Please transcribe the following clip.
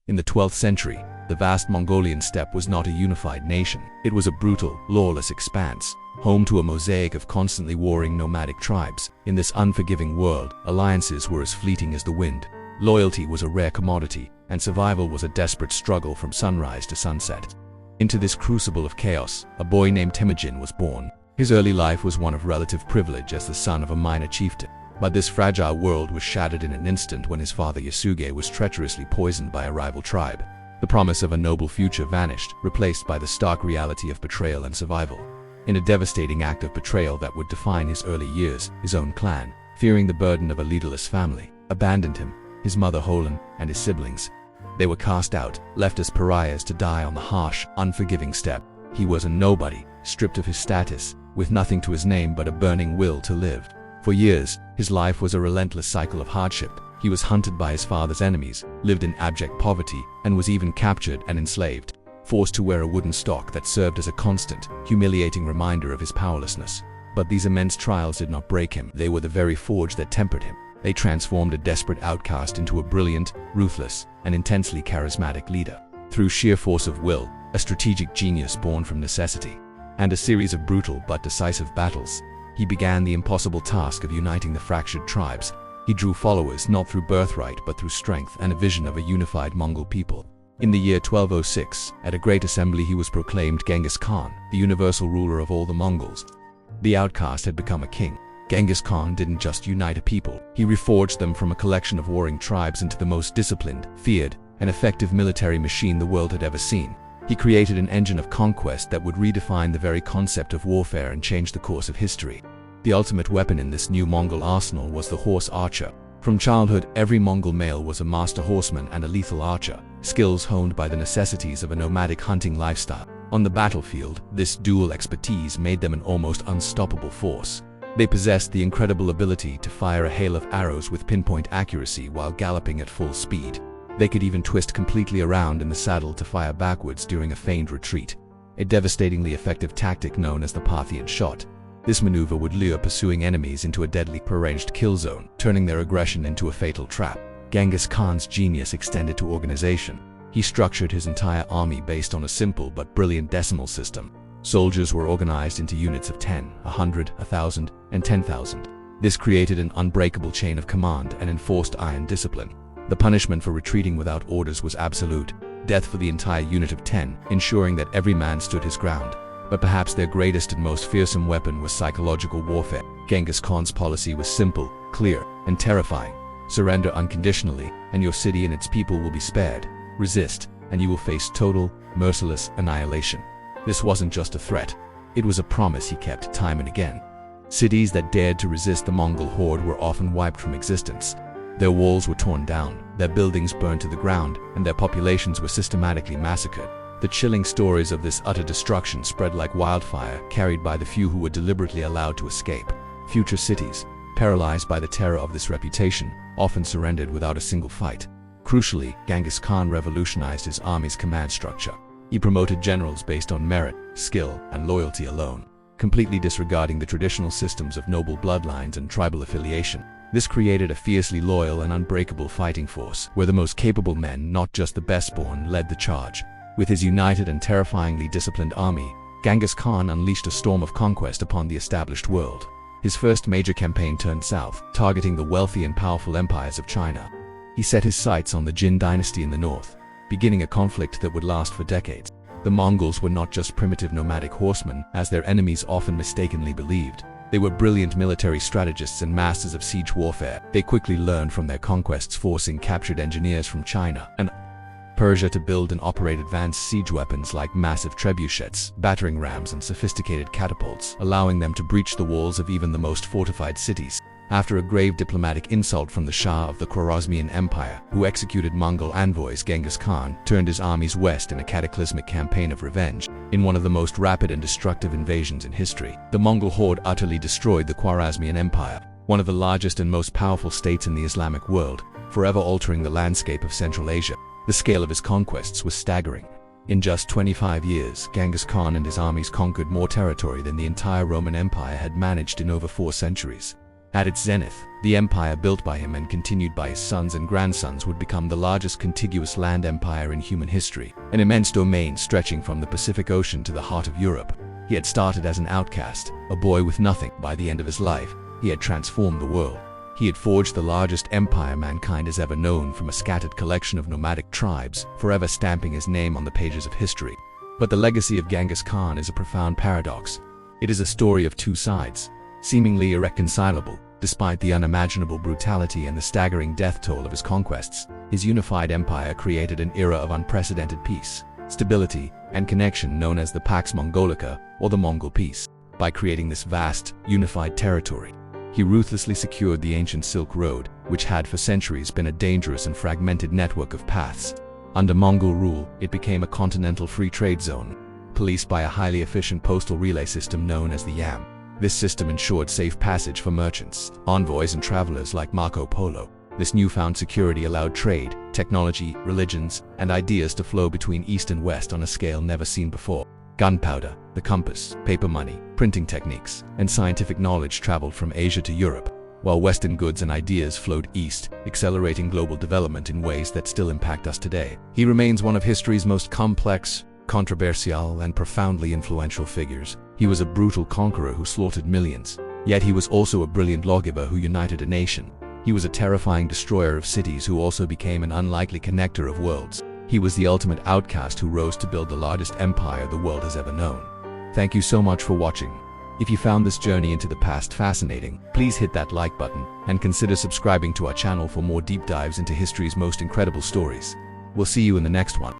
In the 12th century, the vast Mongolian steppe was not a unified nation. It was a brutal, lawless expanse, home to a mosaic of constantly warring nomadic tribes. In this unforgiving world, alliances were as fleeting as the wind. Loyalty was a rare commodity, and survival was a desperate struggle from sunrise to sunset. Into this crucible of chaos, a boy named Temujin was born. His early life was one of relative privilege as the son of a minor chieftain. But this fragile world was shattered in an instant when his father Yasuge was treacherously poisoned by a rival tribe. The promise of a noble future vanished, replaced by the stark reality of betrayal and survival. In a devastating act of betrayal that would define his early years, his own clan, fearing the burden of a leaderless family, abandoned him, his mother Holan, and his siblings. They were cast out, left as pariahs to die on the harsh, unforgiving steppe. He was a nobody, stripped of his status, with nothing to his name but a burning will to live. For years, his life was a relentless cycle of hardship. He was hunted by his father's enemies, lived in abject poverty, and was even captured and enslaved, forced to wear a wooden stock that served as a constant, humiliating reminder of his powerlessness. But these immense trials did not break him. They were the very forge that tempered him. They transformed a desperate outcast into a brilliant, ruthless, and intensely charismatic leader. Through sheer force of will, a strategic genius born from necessity, and a series of brutal but decisive battles, he began the impossible task of uniting the fractured tribes. He drew followers not through birthright but through strength and a vision of a unified Mongol people. In the year 1206, at a great assembly he was proclaimed Genghis Khan, the universal ruler of all the Mongols. The outcast had become a king. Genghis Khan didn't just unite a people, he reforged them from a collection of warring tribes into the most disciplined, feared, and effective military machine the world had ever seen. He created an engine of conquest that would redefine the very concept of warfare and change the course of history. The ultimate weapon in this new Mongol arsenal was the horse archer. From childhood, every Mongol male was a master horseman and a lethal archer, skills honed by the necessities of a nomadic hunting lifestyle. On the battlefield, this dual expertise made them an almost unstoppable force. They possessed the incredible ability to fire a hail of arrows with pinpoint accuracy while galloping at full speed. They could even twist completely around in the saddle to fire backwards during a feigned retreat, a devastatingly effective tactic known as the Parthian shot. This maneuver would lure pursuing enemies into a deadly prearranged kill zone, turning their aggression into a fatal trap. Genghis Khan's genius extended to organization. He structured his entire army based on a simple but brilliant decimal system. Soldiers were organized into units of 10, 100, 1,000, and 10,000. This created an unbreakable chain of command and enforced iron discipline. The punishment for retreating without orders was absolute, death for the entire unit of 10, ensuring that every man stood his ground. But perhaps their greatest and most fearsome weapon was psychological warfare. Genghis Khan's policy was simple, clear, and terrifying. Surrender unconditionally, and your city and its people will be spared. Resist, and you will face total, merciless annihilation. This wasn't just a threat. It was a promise he kept time and again. Cities that dared to resist the Mongol horde were often wiped from existence. Their walls were torn down, their buildings burned to the ground, and their populations were systematically massacred. The chilling stories of this utter destruction spread like wildfire, carried by the few who were deliberately allowed to escape. Future cities, paralyzed by the terror of this reputation, often surrendered without a single fight. Crucially, Genghis Khan revolutionized his army's command structure. He promoted generals based on merit, skill, and loyalty alone, completely disregarding the traditional systems of noble bloodlines and tribal affiliation. This created a fiercely loyal and unbreakable fighting force, where the most capable men, not just the best-born, led the charge. With his united and terrifyingly disciplined army, Genghis Khan unleashed a storm of conquest upon the established world. His first major campaign turned south, targeting the wealthy and powerful empires of China. He set his sights on the Jin dynasty in the north, beginning a conflict that would last for decades. The Mongols were not just primitive nomadic horsemen, as their enemies often mistakenly believed. They were brilliant military strategists and masters of siege warfare. They quickly learned from their conquests, forcing captured engineers from China and Persia to build and operate advanced siege weapons like massive trebuchets, battering rams, and sophisticated catapults, allowing them to breach the walls of even the most fortified cities. After a grave diplomatic insult from the Shah of the Khwarezmian Empire, who executed Mongol envoys, Genghis Khan turned his armies west in a cataclysmic campaign of revenge. In one of the most rapid and destructive invasions in history, the Mongol horde utterly destroyed the Khwarezmian Empire, one of the largest and most powerful states in the Islamic world, forever altering the landscape of Central Asia. The scale of his conquests was staggering. In just 25 years, Genghis Khan and his armies conquered more territory than the entire Roman Empire had managed in over 4 centuries. At its zenith, the empire built by him and continued by his sons and grandsons would become the largest contiguous land empire in human history, an immense domain stretching from the Pacific Ocean to the heart of Europe. He had started as an outcast, a boy with nothing. By the end of his life, he had transformed the world. He had forged the largest empire mankind has ever known from a scattered collection of nomadic tribes, forever stamping his name on the pages of history. But the legacy of Genghis Khan is a profound paradox. It is a story of two sides, seemingly irreconcilable. Despite the unimaginable brutality and the staggering death toll of his conquests, his unified empire created an era of unprecedented peace, stability, and connection known as the Pax Mongolica, or the Mongol Peace. By creating this vast, unified territory, he ruthlessly secured the ancient Silk Road, which had for centuries been a dangerous and fragmented network of paths. Under Mongol rule, it became a continental free trade zone, policed by a highly efficient postal relay system known as the Yam. This system ensured safe passage for merchants, envoys, and travelers like Marco Polo. This newfound security allowed trade, technology, religions, and ideas to flow between East and West on a scale never seen before. Gunpowder, the compass, paper money, printing techniques, and scientific knowledge traveled from Asia to Europe, while Western goods and ideas flowed east, accelerating global development in ways that still impact us today. He remains one of history's most complex, controversial, and profoundly influential figures. He was a brutal conqueror who slaughtered millions, yet he was also a brilliant lawgiver who united a nation. He was a terrifying destroyer of cities who also became an unlikely connector of worlds. He was the ultimate outcast who rose to build the largest empire the world has ever known. Thank you so much for watching. If you found this journey into the past fascinating, please hit that like button and consider subscribing to our channel for more deep dives into history's most incredible stories. We'll see you in the next one.